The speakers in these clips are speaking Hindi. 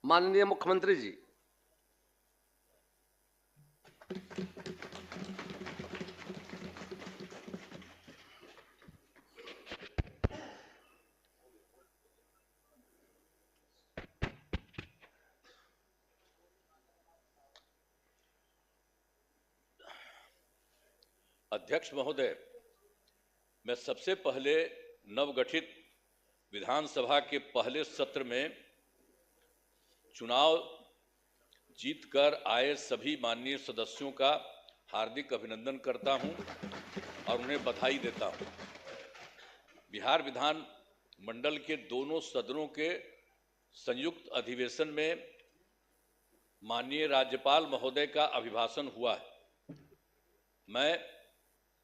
माननीय मुख्यमंत्री जी। अध्यक्ष महोदय, मैं सबसे पहले नवगठित विधानसभा के पहले सत्र में चुनाव जीतकर आए सभी माननीय सदस्यों का हार्दिक अभिनंदन करता हूं और उन्हें बधाई देता हूं। बिहार विधान मंडल के दोनों सदनों के संयुक्त अधिवेशन में माननीय राज्यपाल महोदय का अभिभाषण हुआ है। मैं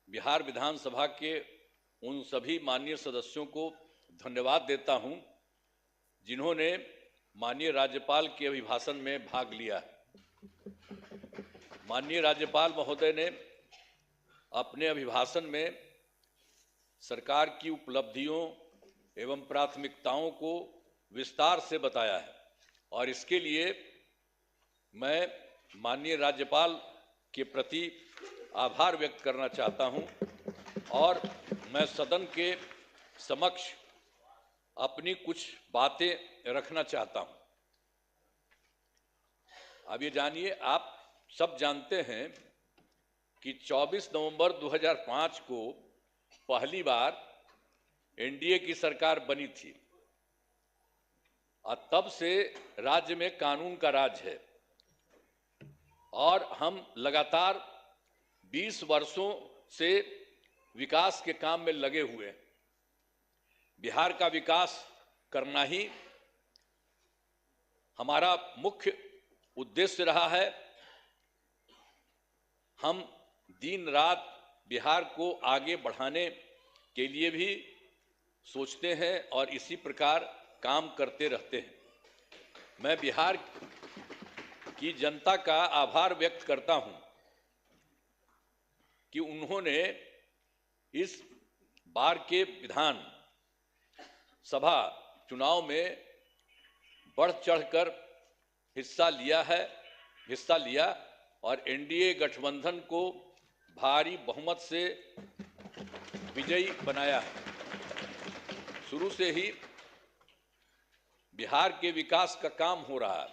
बिहार विधानसभा के उन सभी माननीय सदस्यों को धन्यवाद देता हूं जिन्होंने माननीय राज्यपाल के अभिभाषण में भाग लिया है। माननीय राज्यपाल महोदय ने अपने अभिभाषण में सरकार की उपलब्धियों एवं प्राथमिकताओं को विस्तार से बताया है और इसके लिए मैं माननीय राज्यपाल के प्रति आभार व्यक्त करना चाहता हूं और मैं सदन के समक्ष अपनी कुछ बातें रखना चाहता हूं। अब ये जानिए, आप सब जानते हैं कि 24 नवंबर 2005 को पहली बार एनडीए की सरकार बनी थी और तब से राज्य में कानून का राज है और हम लगातार 20 वर्षों से विकास के काम में लगे हुए हैं। बिहार का विकास करना ही हमारा मुख्य उद्देश्य रहा है। हम दिन रात बिहार को आगे बढ़ाने के लिए भी सोचते हैं और इसी प्रकार काम करते रहते हैं। मैं बिहार की जनता का आभार व्यक्त करता हूं कि उन्होंने इस बार के विधान सभा चुनाव में बढ़ चढ़कर हिस्सा लिया और एनडीए गठबंधन को भारी बहुमत से विजयी बनाया है। शुरू से ही बिहार के विकास का काम हो रहा है।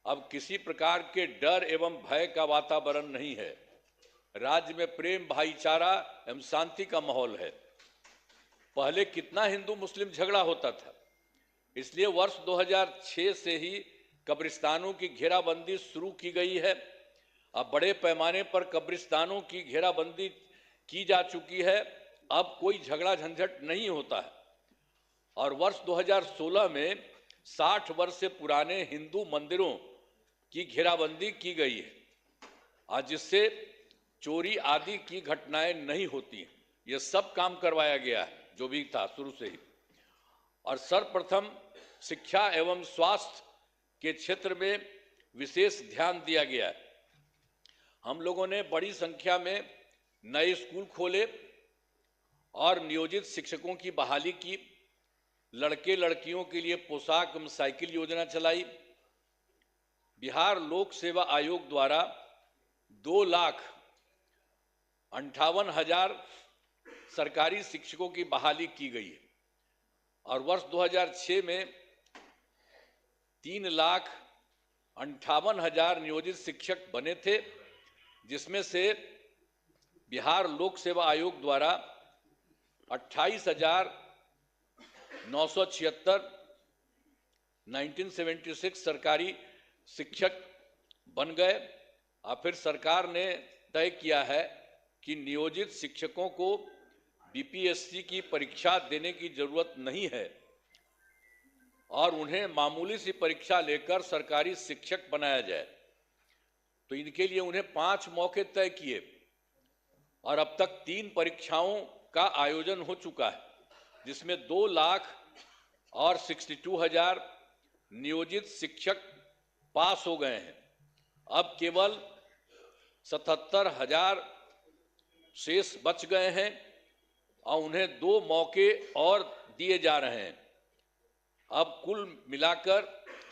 अब किसी प्रकार के डर एवं भय का वातावरण नहीं है। राज्य में प्रेम, भाईचारा एवं शांति का माहौल है। पहले कितना हिंदू मुस्लिम झगड़ा होता था, इसलिए वर्ष 2006 से ही कब्रिस्तानों की घेराबंदी शुरू की गई है। अब बड़े पैमाने पर कब्रिस्तानों की घेराबंदी की जा चुकी है। अब कोई झगड़ा झंझट नहीं होता है और वर्ष 2016 में 60 वर्ष से पुराने हिंदू मंदिरों की घेराबंदी की गई है आज जिससे चोरी आदि की घटनाएं नहीं होती। यह सब काम करवाया गया है जो भी था शुरू से ही। और सर्वप्रथम शिक्षा एवं स्वास्थ्य के क्षेत्र में विशेष ध्यान दिया गया है। हम लोगों ने बड़ी संख्या में नए स्कूल खोले और नियोजित शिक्षकों की बहाली की। लड़के लड़कियों के लिए पोशाक एवं साइकिल योजना चलाई। बिहार लोक सेवा आयोग द्वारा 2,58,000 सरकारी शिक्षकों की बहाली की गई है और वर्ष 2006 में 3,58,000 नियोजित शिक्षक बने थे, जिसमें से बिहार लोक सेवा आयोग द्वारा 28,976 1976 सरकारी शिक्षक बन गए। और फिर सरकार ने तय किया है कि नियोजित शिक्षकों को बीपीएससी की परीक्षा देने की जरूरत नहीं है और उन्हें मामूली सी परीक्षा लेकर सरकारी शिक्षक बनाया जाए। तो इनके लिए उन्हें 5 मौके तय किए और अब तक 3 परीक्षाओं का आयोजन हो चुका है, जिसमें 2,62,000 नियोजित शिक्षक पास हो गए हैं। अब केवल 77,000 शेष बच गए हैं और उन्हें 2 मौके और दिए जा रहे हैं। अब कुल मिलाकर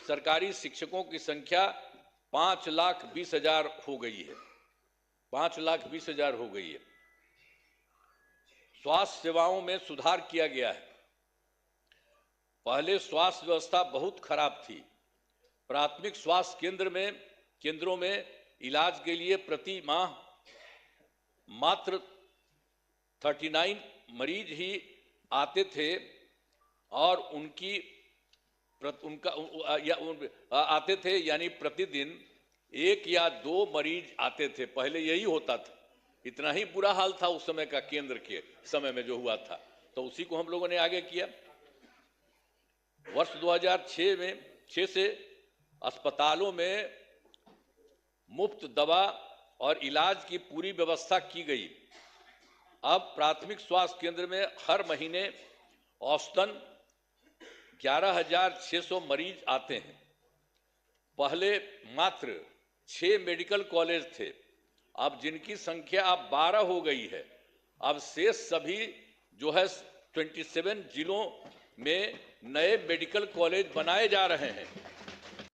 सरकारी शिक्षकों की संख्या 5,20,000 हो गई है। 5,20,000 हो गई है। स्वास्थ्य सेवाओं में सुधार किया गया है। पहले स्वास्थ्य व्यवस्था बहुत खराब थी। प्राथमिक स्वास्थ्य केंद्रों में इलाज के लिए प्रति माह मात्र 39 मरीज ही आते थे और आते थे, यानी प्रतिदिन 1 या 2 मरीज आते थे। पहले यही होता था। इतना ही बुरा हाल था उस समय का, केंद्र के समय में जो हुआ था। तो उसी को हम लोगों ने आगे किया। वर्ष 2006 से अस्पतालों में मुफ्त दवा और इलाज की पूरी व्यवस्था की गई। अब प्राथमिक स्वास्थ्य केंद्र में हर महीने औसतन 11,600 मरीज आते हैं। पहले मात्र 6 मेडिकल कॉलेज थे, अब जिनकी संख्या अब 12 हो गई है। अब शेष सभी जो है 27 जिलों में नए मेडिकल कॉलेज बनाए जा रहे हैं।